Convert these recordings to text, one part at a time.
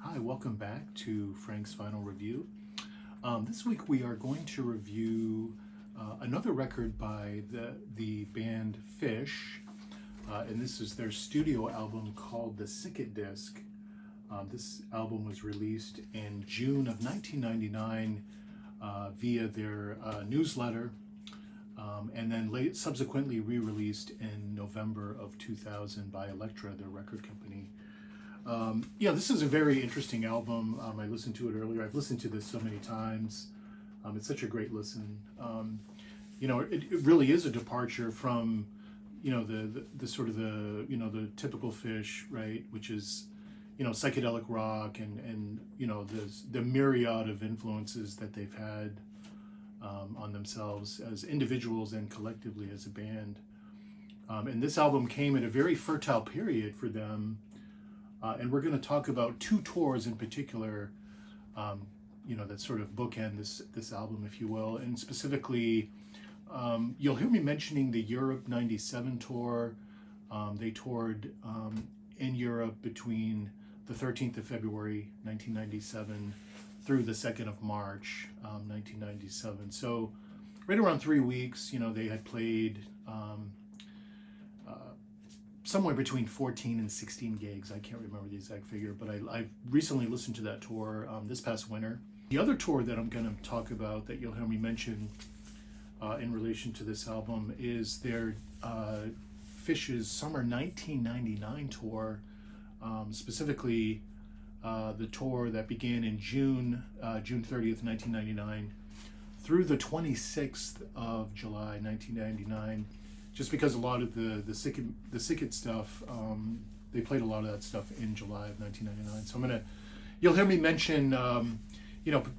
Hi, welcome back to Frank's Final Review. This week we are going to review another record by the band Phish, and this is their studio album called the Siket disc. This album was released in June of 1999 via their newsletter, and then subsequently re-released in November of 2000 by Elektra, their record company. This is a very interesting album. I listened to it earlier. I've listened to this so many times. It's such a great listen. It really is a departure from, the sort of the typical Phish, right? Which is, psychedelic rock and the myriad of influences that they've had on themselves as individuals and collectively as a band. And this album came at a very fertile period for them. And we're going to talk about two tours in particular, that sort of bookend this album, if you will. And specifically, you'll hear me mentioning the Europe '97 tour. They toured in Europe between the 13th of February 1997 through the 2nd of March 1997. So right around 3 weeks, they had played somewhere between 14 and 16 gigs. I can't remember the exact figure, but I recently listened to that tour this past winter. The other tour that I'm going to talk about that you'll hear me mention in relation to this album is their Phish's summer 1999 tour, specifically the tour that began in June 30th, 1999 through the 26th of July, 1999. Just because a lot of the Siket stuff, they played a lot of that stuff in July of 1999. So you'll hear me mention,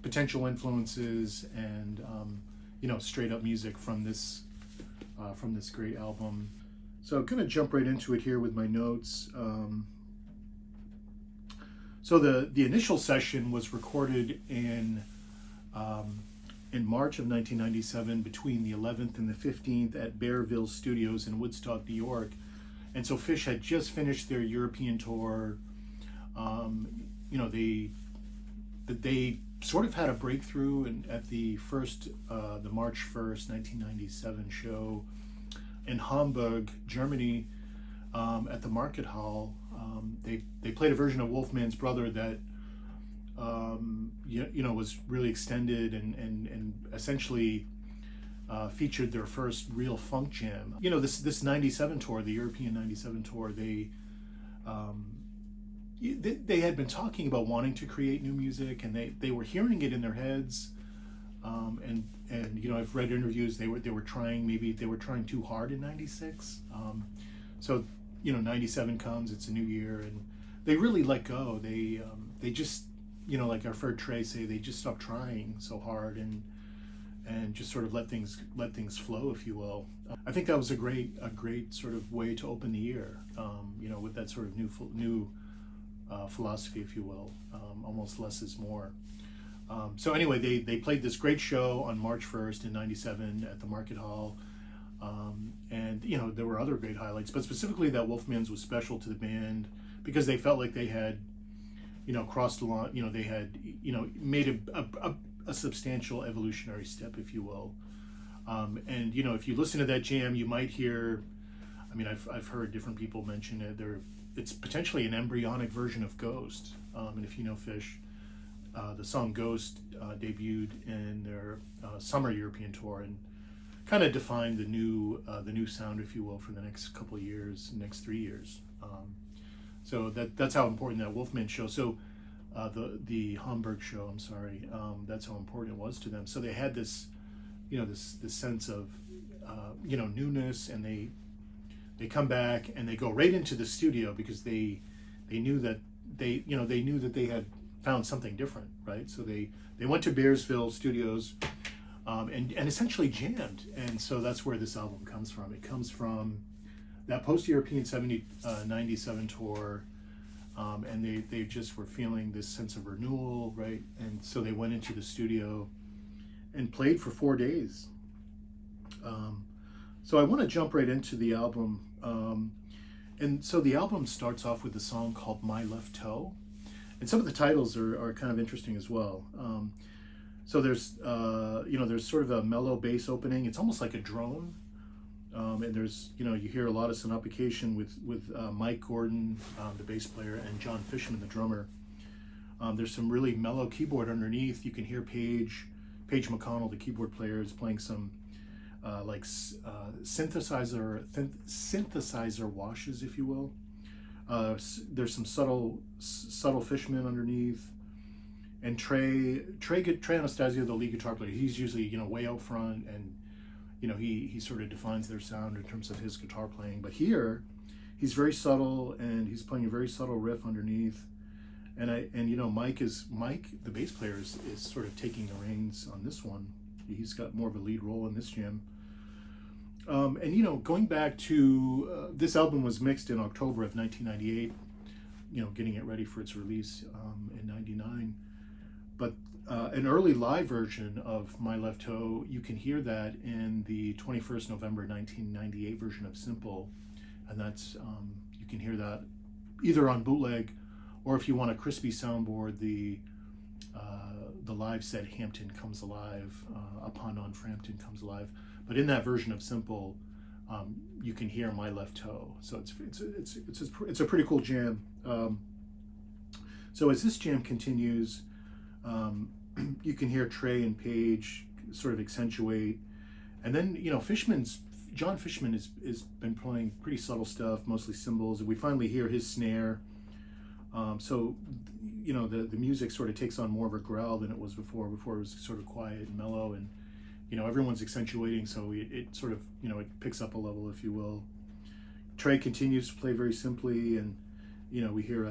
potential influences and, straight up music from this great album. So I'm gonna jump right into it here with my notes. So the initial session was recorded in March of 1997 between the 11th and the 15th at Bearville Studios in Woodstock, New York. And so Phish had just finished their European tour. They sort of had a breakthrough at the March 1st, 1997 show in Hamburg, Germany, at the Market Hall. They played a version of Wolfman's Brother that was really extended and essentially featured their first real funk jam. This 97 tour, the European 97 tour, they had been talking about wanting to create new music, and they were hearing it in their heads. And I've read interviews, they were trying too hard in 96. So 97 comes, it's a new year, and they really let go. They just, like our friend Trey say, they just stopped trying so hard and just sort of let things flow, if you will. I think that was a great sort of way to open the year, with that sort of new philosophy, if you will, almost less is more. So anyway, they played this great show on March 1st in 97 at the Market Hall. And there were other great highlights, but specifically that Wolfman's was special to the band because they felt like they had crossed the line, they had, made a substantial evolutionary step, if you will. And, if you listen to that jam, you might hear, I've heard different people mention it. It's potentially an embryonic version of Ghost. And if you know Phish, the song Ghost debuted in their summer European tour and kind of defined the new sound, if you will, for the next couple of years, next 3 years. So that's how important that Wolfman show. So the Hamburg show, I'm sorry, that's how important it was to them. So they had this, this sense of, newness, and they come back and they go right into the studio because they knew that they had found something different, right? So they went to Bearsville Studios and essentially jammed, and so that's where this album comes from. It comes from that post-European 97 tour, and they just were feeling this sense of renewal, right? And so they went into the studio and played for 4 days. So I want to jump right into the album. And so the album starts off with a song called My Left Toe. And some of the titles are kind of interesting as well. So there's there's sort of a mellow bass opening. It's almost like a drone, and there's you hear a lot of synopication with Mike Gordon, the bass player, and John Fishman, the drummer. There's some really mellow keyboard underneath. You can hear Paige McConnell, the keyboard player, is playing some synthesizer washes, if you will. There's some subtle Fishman underneath, and Trey Anastasio, the lead guitar player. He's usually way out front, and he sort of defines their sound in terms of his guitar playing. But here, he's very subtle, and he's playing a very subtle riff underneath. And Mike, the bass player, is sort of taking the reins on this one. He's got more of a lead role in this jam. And going back to this album was mixed in October of 1998. Getting it ready for its release in '99. But an early live version of My Left Toe, you can hear that in the 21st November 1998 version of Simple, and that's you can hear that either on bootleg, or if you want a crispy soundboard, the live set Hampton Comes Alive, Upon on Frampton Comes Alive. But in that version of Simple, you can hear My Left Toe. So it's a pretty cool jam. So as this jam continues, you can hear Trey and Paige sort of accentuate, and then John Fishman has been playing pretty subtle stuff, mostly cymbals, and we finally hear his snare. So the music sort of takes on more of a growl than it was before. Before it was sort of quiet and mellow, and everyone's accentuating, so it sort of it picks up a level, if you will. Trey continues to play very simply, and we hear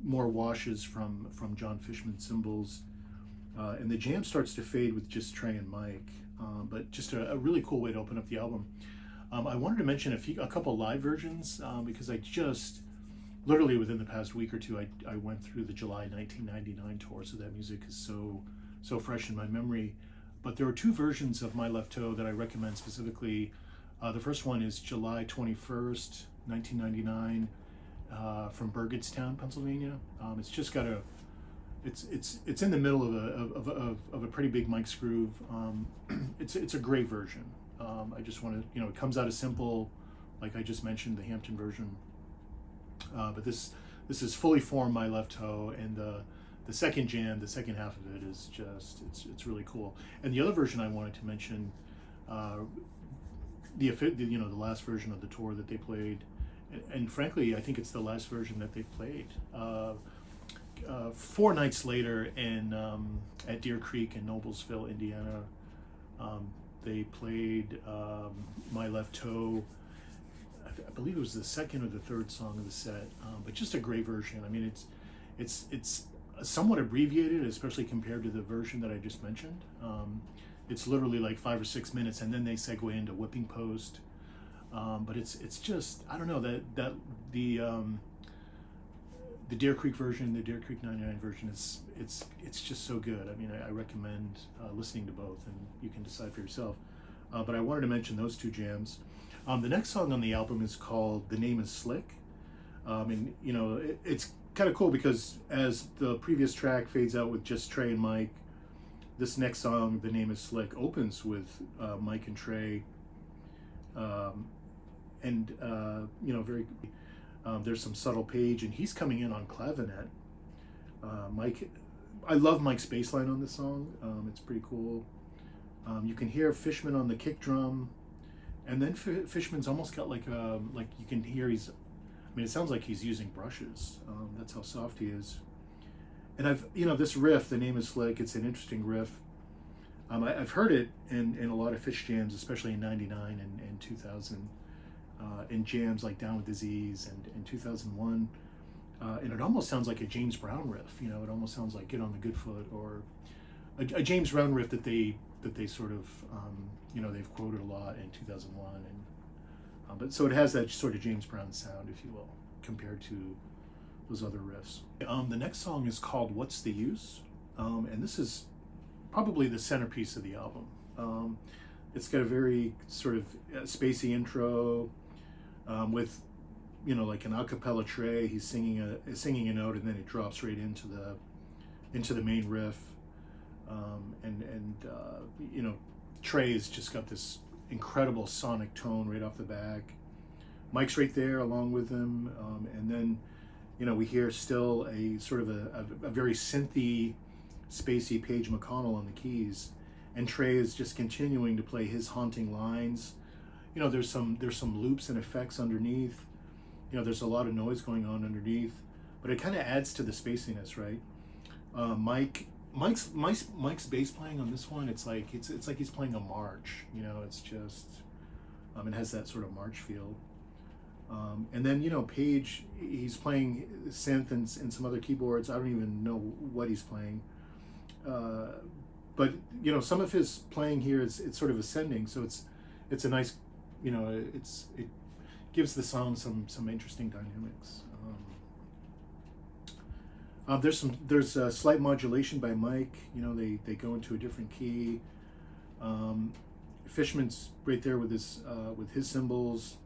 more washes from John Fishman cymbals, and the jam starts to fade with just Trey and Mike, but just a really cool way to open up the album. I wanted to mention a couple live versions, because I just literally within the past week or two I went through the July 1999 tour, so that music is so fresh in my memory. But there are two versions of My Left Toe that I recommend specifically. The first one is July 21st, 1999, from Burgettstown, Pennsylvania. It's just got it's in the middle of a pretty big Mike's groove. It's a great version. I just want to, it comes out as Simple, like I just mentioned, the Hampton version. But this is fully formed My Left Toe, and the second jam, the second half of it is just it's really cool. And the other version I wanted to mention, the last version of the tour that they played, and frankly I think it's the last version that they've played. 4 nights later at Deer Creek in Noblesville, Indiana, they played My Left Toe. I believe it was the second or the third song of the set, but just a great version. I mean, it's somewhat abbreviated, especially compared to the version that I just mentioned. It's literally like 5 or 6 minutes, and then they segue into Whipping Post. But it's just, I don't know, that the Deer Creek version, the Deer Creek '99 version, it's just so good. I mean, I recommend listening to both, and you can decide for yourself. But I wanted to mention those two jams. The next song on the album is called The Name is Slick. And it's kind of cool because as the previous track fades out with just Trey and Mike, this next song, The Name is Slick, opens with Mike and Trey. Very there's some subtle Paige, and he's coming in on clavinet. Mike, I love Mike's bass line on this song. It's pretty cool. You can hear Fishman on the kick drum, and then Fishman's almost got like you can hear it sounds like he's using brushes. That's how soft he is. And this riff, The Name is Slick, it's an interesting riff. I've heard it in a lot of Phish jams, especially in '99 and 2000, in jams like Down with Disease and 2001. And it almost sounds like a James Brown riff. It almost sounds like Get on the Good Foot, or a James Brown riff that they sort of they've quoted a lot in 2001, but so it has that sort of James Brown sound, if you will, compared to those other riffs. The next song is called What's the Use, and this is probably the centerpiece of the album. It's got a very sort of spacey intro, with like an a cappella Trey. He's singing a note, and then it drops right into the main riff. Trey has just got this incredible sonic tone right off the back. Mike's right there along with him, and then we hear still a sort of a very synthy, spacey Page McConnell on the keys, and Trey is just continuing to play his haunting lines. There's some loops and effects underneath. There's a lot of noise going on underneath, but it kind of adds to the spaciness, right? Mike's bass playing on this one, it's like he's playing a march. It's just it has that sort of march feel. And then Page, he's playing synth and some other keyboards. I don't even know what he's playing, but some of his playing here it's sort of ascending, so it's a nice, it gives the song some interesting dynamics. There's a slight modulation by Mike. They go into a different key. Fishman's right there with his cymbals,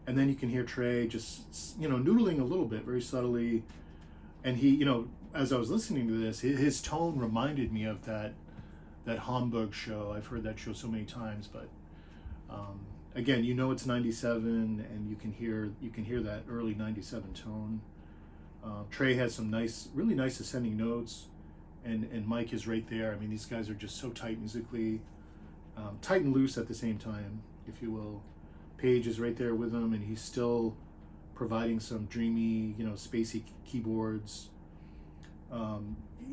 and then you can hear Trey just noodling a little bit, very subtly. And he, as I was listening to this, his tone reminded me of that Hamburg show. I've heard that show so many times, but again, it's 97, and you can hear that early 97 tone. Trey has some really nice ascending notes, and Mike is right there. I mean, these guys are just so tight musically, tight and loose at the same time, if you will. Page is right there with him, and he's still providing some dreamy, spacey keyboards.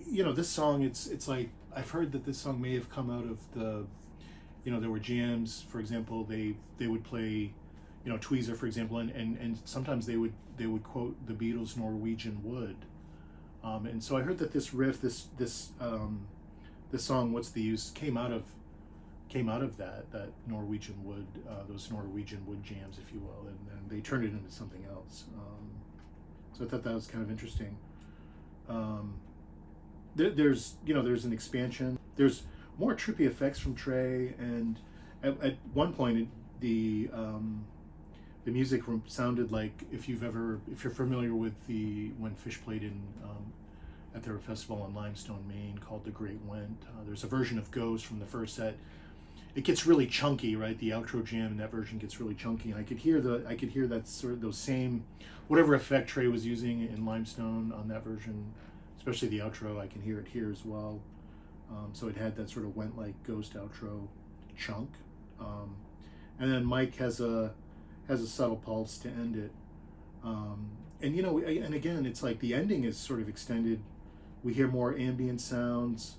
This song, it's like, I've heard that this song may have come out of the, there were jams. For example, they would play, Tweezer, for example, and sometimes they would quote the Beatles' Norwegian Wood, and so I heard that this riff, this song, What's the Use, came out of that Norwegian Wood, those Norwegian Wood jams, if you will, and they turned it into something else. So I thought that was kind of interesting. There's an expansion. There's more trippy effects from Trey, and at one point the music sounded like, if you're familiar with when Phish played in at their festival in Limestone, Maine, called The Great Went. There's a version of Ghost from the first set. It gets really chunky, right? The outro jam in that version gets really chunky, and I could hear that sort of those same, whatever effect Trey was using in Limestone on that version, especially the outro. I can hear it here as well. So it had that sort of Went like Ghost outro chunk, and then Mike has a subtle pulse to end it, and again, it's like the ending is sort of extended. We hear more ambient sounds.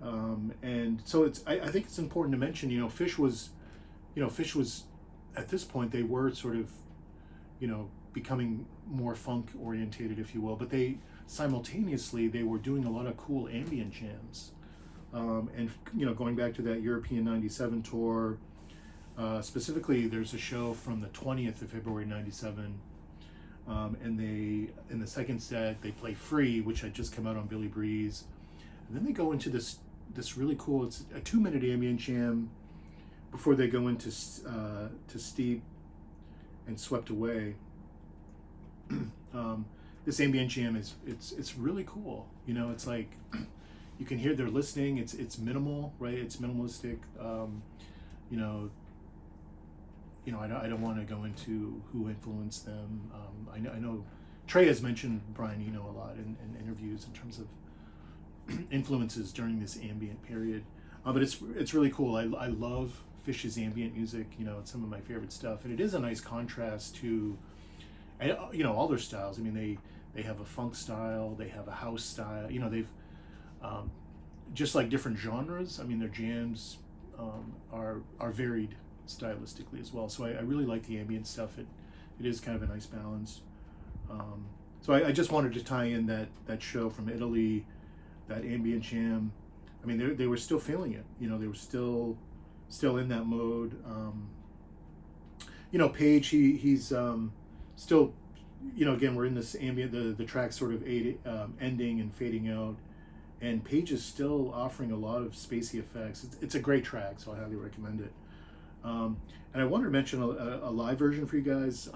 And so I think it's important to mention, Phish was at this point, they were sort of, becoming more funk orientated, if you will, but simultaneously they were doing a lot of cool ambient jams. And going back to that European 97 tour, specifically there's a show from the 20th of February 97, and in the second set they play Free, which had just come out on Billy Breeze, and then they go into this really cool, it's a 2-minute ambient jam before they go into to Steep and Swept Away. This ambient jam it's really cool. It's like you can hear they're listening. It's minimal, right? It's minimalistic. I don't want to go into who influenced them. I know Trey has mentioned Brian Eno a lot in interviews in terms of influences during this ambient period, but it's really cool. I love Phish's ambient music. It's some of my favorite stuff, and it is a nice contrast to all their styles. I mean, they have a funk style, they have a house style. They've just like different genres. I mean, their jams are varied stylistically as well. So I really like the ambient stuff. It is kind of a nice balance. So I just wanted to tie in that show from Italy, that ambient jam. I mean, they were still feeling it. They were still in that mode. Page, he's still, again, we're in this ambient, the track sort of ending and fading out, and Page is still offering a lot of spacey effects. It's a great track, so I highly recommend it. And I wanted to mention a live version for you guys.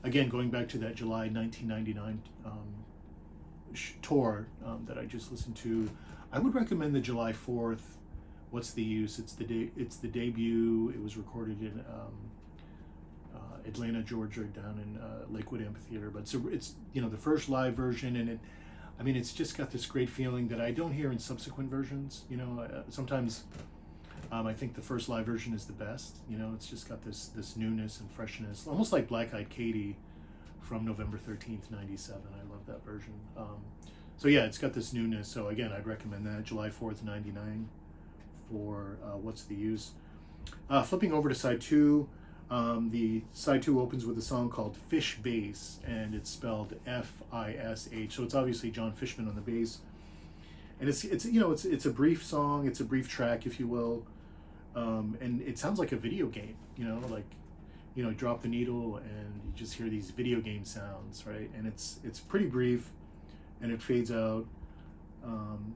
again, going back to that July 1999 tour that I just listened to, I would recommend the July 4th. What's the Use? It's the debut. It was recorded in Atlanta, Georgia, down in Lakewood Amphitheater. But it's the first live version, and it's just got this great feeling that I don't hear in subsequent versions. Sometimes I think the first live version is the best. It's just got this newness and freshness, almost like Black Eyed Katie from November 13th, 97. I love that version. So yeah, it's got this newness. So again, I'd recommend that, July 4th, 99 for What's the Use. Flipping over to side 2, the side 2 opens with a song called Phish Bass, and it's spelled F-I-S-H. So it's obviously John Fishman on the bass. And it's a brief song, it's a brief track, if you will. And it sounds like a video game, drop the needle and you just hear these video game sounds, right? And it's pretty brief, and it fades out.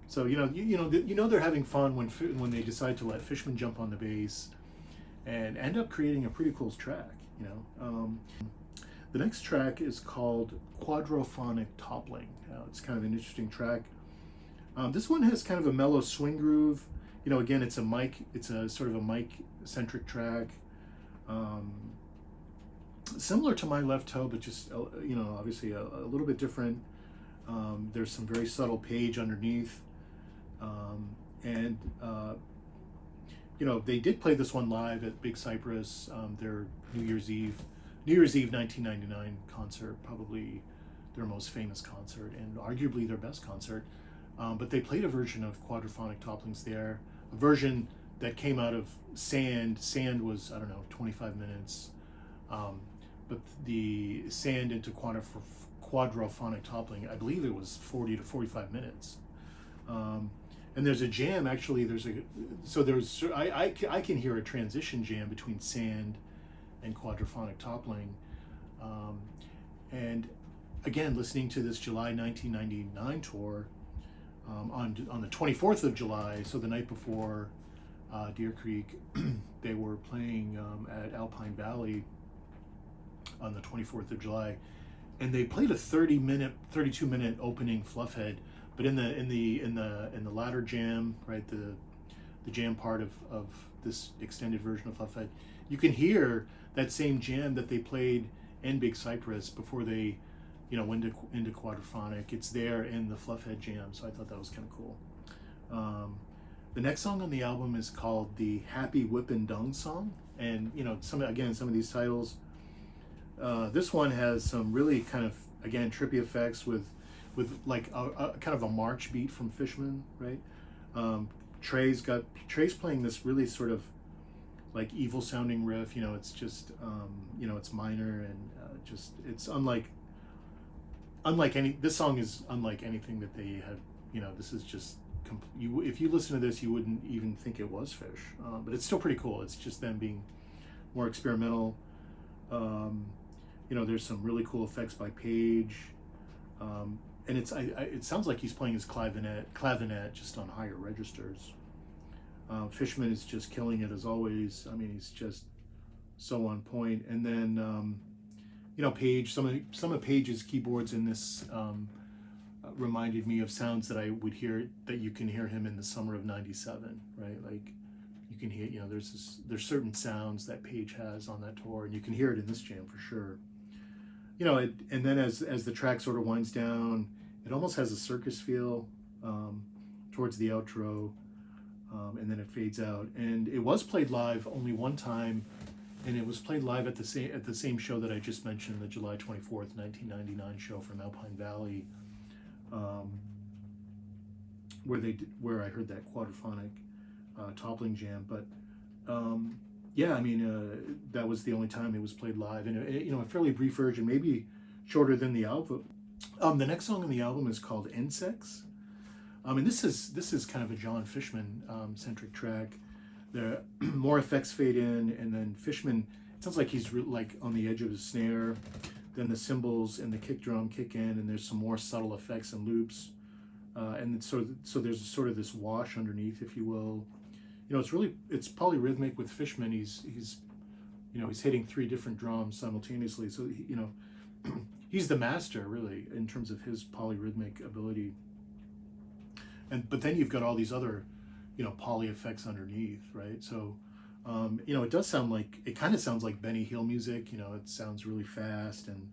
So they're having fun when they decide to let Fishman jump on the bass and end up creating a pretty cool track. The next track is called Quadrophonic Toppling. It's kind of an interesting track. This one has kind of a mellow swing groove. Again, it's a sort of a mic-centric track. Similar to My Left Toe, but just, obviously a little bit different. There's some very subtle page underneath. They did play this one live at Big Cypress, their New Year's Eve 1999 concert, probably their most famous concert and arguably their best concert. But they played a version of Quadrophonic Topplings there, a version that came out of Sand. Sand was, 25 minutes. But the Sand into Quadrophonic Toppling, I believe it was 40 to 45 minutes. And there's a jam, actually, I can hear a transition jam between Sand and Quadrophonic Toppling. And again, listening to this July 1999 tour, on the 24th of July, so the night before Deer Creek, they were playing at Alpine Valley on the 24th of July, and they played a 32-minute opening Fluffhead, but in the latter jam, right, the jam part of this extended version of Fluffhead, you can hear that same jam that they played in Big Cypress before they went into Quadrophonic. It's there in the Fluffhead jam, so I thought that was kind of cool. The next song on the album is called the Happy Whippin' Dung song, and some of these titles. This one has some really kind of, again, trippy effects with like a kind of a march beat from Fishman, right? Trey's playing this really sort of like evil sounding riff. It's just it's minor and it's unlike this song is unlike anything that they had. This is just if you listen to this, you wouldn't even think it was Phish, but it's still pretty cool. It's just them being more experimental. There's some really cool effects by Page, and it sounds like he's playing his clavinet just on higher registers. Fishman is just killing it as always. He's just so on point. And then Page, some of Page's keyboards in this reminded me of sounds that I would hear, that you can hear him in the summer of '97, right? Like you can hear, there's certain sounds that Page has on that tour, and you can hear it in this jam for sure. And then as the track sort of winds down, it almost has a circus feel towards the outro, and then it fades out. And it was played live only one time, and it was played live at the same show that I just mentioned, the July 24th, 1999 show from Alpine Valley, where I heard that Quadrophonic Toppling jam. But that was the only time it was played live, and a fairly brief version, maybe shorter than the album. The next song on the album is called Insects. And this is kind of a John Fishman centric track. The more effects fade in, and then Fishman, it sounds like he's like on the edge of his snare. Then the cymbals and the kick drum kick in, and there's some more subtle effects and loops, and so there's sort of this wash underneath, if you will. It's polyrhythmic with Fishman. He's hitting 3 different drums simultaneously. So he's the master really in terms of his polyrhythmic ability. But then you've got all these other, poly effects underneath, right? So, it does sound like, it kind of sounds like Benny Hill music. It sounds really fast and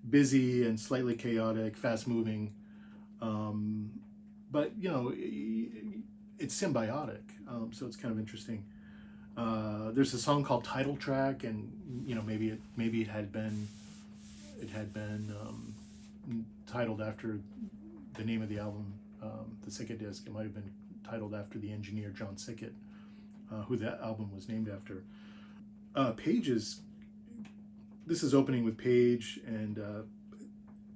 busy and slightly chaotic, fast moving. But it's symbiotic, so it's kind of interesting. There's a song called Title Track, and maybe it had been titled after the name of the album, the Siket disc. It might have been titled after the engineer John Siket, who that album was named after. This is opening with Page, and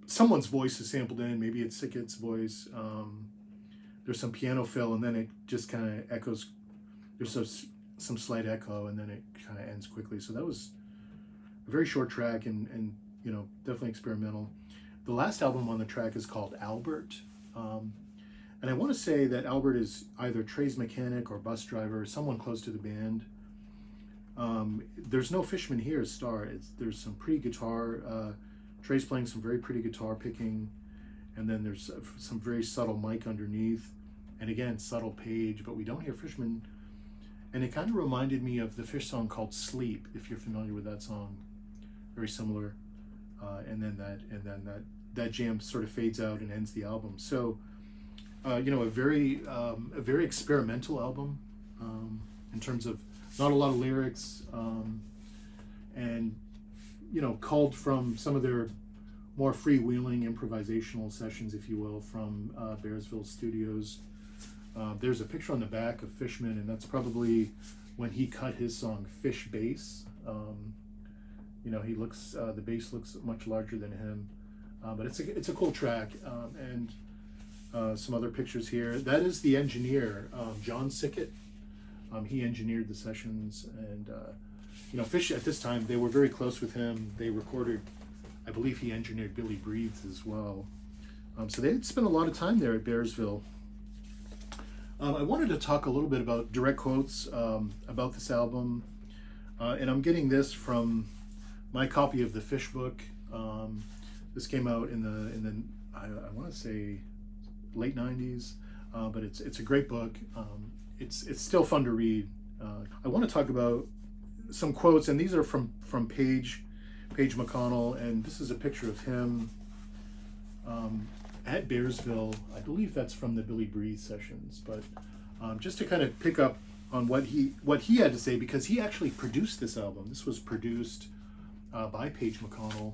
someone's voice is sampled in. Maybe it's Siket's voice. There's some piano fill, and then it just kind of echoes. There's some slight echo, and then it kind of ends quickly. So that was a very short track, and definitely experimental. The last album on the track is called Albert, and I want to say that Albert is either Trey's mechanic or bus driver, or someone close to the band. There's no Fishman here as star. There's some pretty guitar. Trey's playing some very pretty guitar picking, and then there's some very subtle mic underneath, and again subtle Page, but we don't hear Fishman. And it kind of reminded me of the Phish song called Sleep, if you're familiar with that song. Very similar. And then that jam sort of fades out and ends the album. So, a very experimental album in terms of not a lot of lyrics, and culled from some of their more freewheeling improvisational sessions, if you will, from Bearsville Studios. There's a picture on the back of Fishman, and that's probably when he cut his song Fish Bass. He looks, the bass looks much larger than him, but it's a cool track. And some other pictures here. That is the engineer, John Siket. He engineered the sessions, and Phish at this time, they were very close with him. They recorded, I believe he engineered Billy Breathes as well. So they had spent a lot of time there at Bearsville. I wanted to talk a little bit about direct quotes about this album, and I'm getting this from my copy of the Phish book. This came out in the I want to say late '90s, but it's a great book. It's still fun to read. I want to talk about some quotes, and these are from Page McConnell, and this is a picture of him at Bearsville. I believe that's from the Billy Breathe sessions, but just to kind of pick up on what he had to say, because he actually produced this album. This was produced by Page McConnell.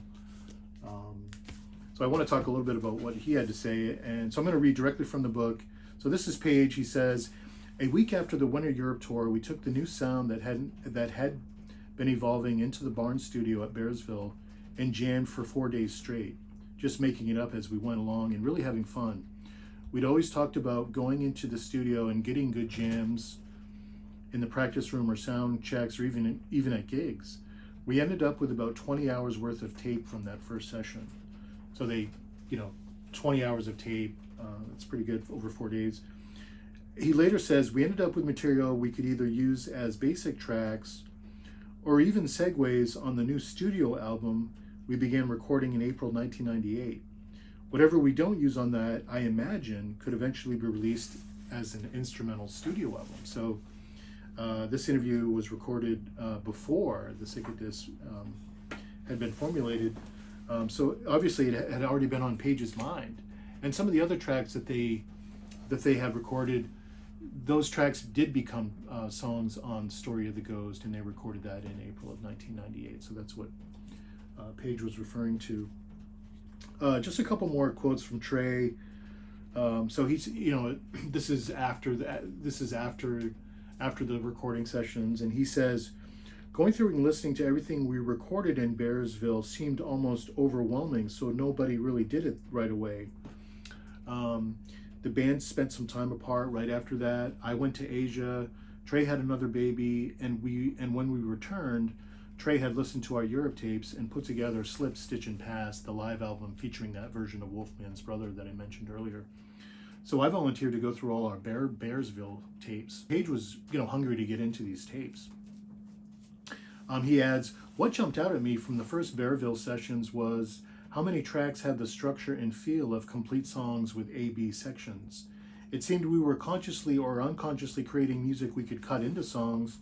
So I want to talk a little bit about what he had to say, and so I'm going to read directly from the book. So this is Page. He says, "A week after the Winter Europe tour, we took the new sound that had been evolving into the barn studio at Bearsville and jammed for 4 days straight, just making it up as we went along and really having fun. We'd always talked about going into the studio and getting good jams in the practice room or sound checks or even at gigs. We ended up with about 20 hours worth of tape from that first session." So 20 hours of tape, that's pretty good over 4 days. He later says, "We ended up with material we could either use as basic tracks or even segues on the new studio album we began recording in April 1998. Whatever we don't use on that, I imagine, could eventually be released as an instrumental studio album." So this interview was recorded before the Siket disc had been formulated. So obviously it had already been on Page's mind. And some of the other tracks that they had recorded, those tracks did become songs on Story of the Ghost, and they recorded that in April of 1998. So that's what Page was referring to. Just a couple more quotes from Trey. So he's, this is after the recording sessions, and he says, "Going through and listening to everything we recorded in Bearsville seemed almost overwhelming, so nobody really did it right away. The band spent some time apart right after that. I went to Asia, Trey had another baby, and when we returned, Trey had listened to our Europe tapes and put together Slip, Stitch, and Pass, the live album featuring that version of Wolfman's Brother that I mentioned earlier. So I volunteered to go through all our Bearsville tapes." Page was, hungry to get into these tapes. He adds, what jumped out at me from the first Bearville sessions was how many tracks had the structure and feel of complete songs with A-B sections. It seemed we were consciously or unconsciously creating music we could cut into songs,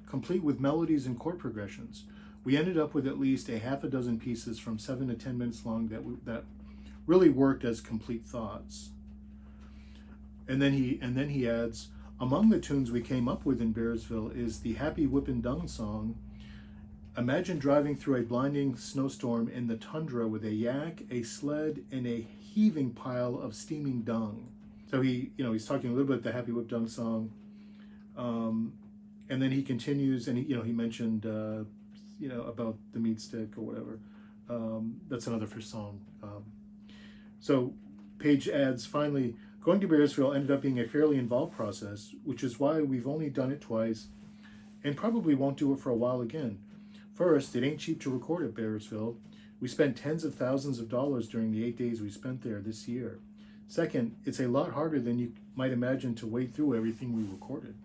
complete with melodies and chord progressions. We ended up with at least a half a dozen pieces from 7 to 10 minutes long that really worked as complete thoughts. And then he adds, among the tunes we came up with in Bearsville is the Happy Whippin' Dung song. Imagine driving through a blinding snowstorm in the tundra with a yak, a sled, and a heaving pile of steaming dung. So he's talking a little bit about the Happy Whip Dung song, and then he continues, and he mentioned about the meat stick or whatever. That's another Phish song. So Page adds, finally, going to Bearsville ended up being a fairly involved process, which is why we've only done it twice, and probably won't do it for a while again. First, it ain't cheap to record at Bearsville. We spent tens of thousands of dollars during the 8 days we spent there this year. Second, it's a lot harder than you might imagine to wade through everything we recorded.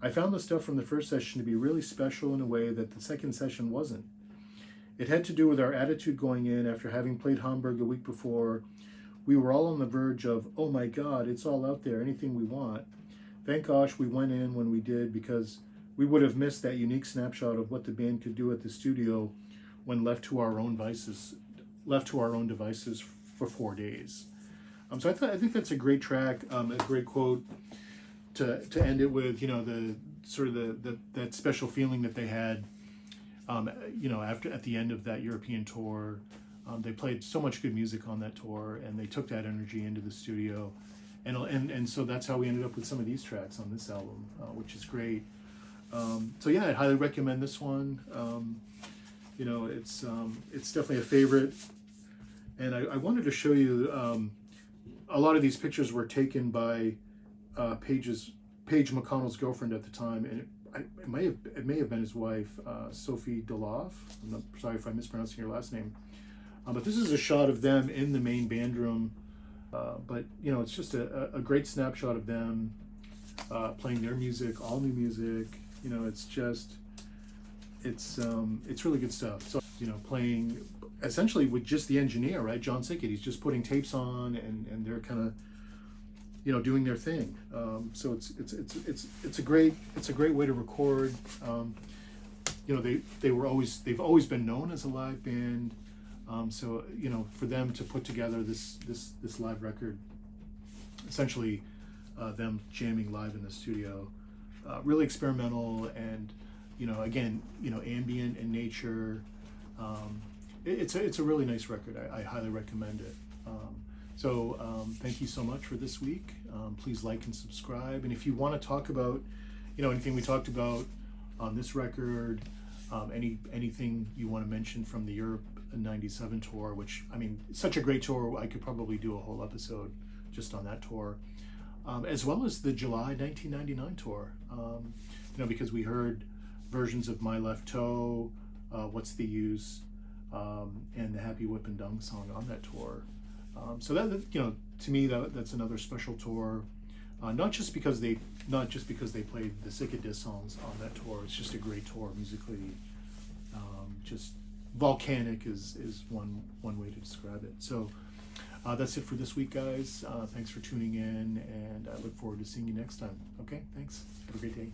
I found the stuff from the first session to be really special in a way that the second session wasn't. It had to do with our attitude going in after having played Hamburg the week before. We were all on the verge of, oh my God, it's all out there, anything we want. Thank gosh we went in when we did, because we would have missed that unique snapshot of what the band could do at the studio when left to our own devices for 4 days. So I think that's a great track, a great quote to end it with. The sort of that special feeling that they had, after at the end of that European tour. They played so much good music on that tour, and they took that energy into the studio, and so that's how we ended up with some of these tracks on this album, which is great. So yeah, I'd highly recommend this one. It's definitely a favorite, and I wanted to show you a lot of these pictures were taken by Paige McConnell's girlfriend at the time, and it may have been his wife, Sophie Deloff. I'm sorry if I'm mispronouncing your last name, but this is a shot of them in the main band room. But it's just a great snapshot of them playing their music, all new music. It's really good stuff. So playing essentially with just the engineer, right, John Siket. He's just putting tapes on, and they're kind of doing their thing. So it's a great way to record. They've always been known as a live band. So for them to put together this live record, essentially them jamming live in the studio, really experimental, and again ambient in nature. It's a really nice record. I highly recommend it. Thank you so much for this week. Please like and subscribe, and if you want to talk about anything we talked about on this record, anything you want to mention from the Europe '97 tour, which it's such a great tour, I could probably do a whole episode just on that tour, as well as the July 1999 tour, because we heard versions of My Left Toe, What's the Use, and the Happy Whippin' Dung song on that tour. So that to me that's another special tour, not just because they played the Siket disc songs on that tour. It's just a great tour musically. Just volcanic is one way to describe it. So that's it for this week, guys. Thanks for tuning in, and I look forward to seeing you next time. Okay, thanks. Have a great day.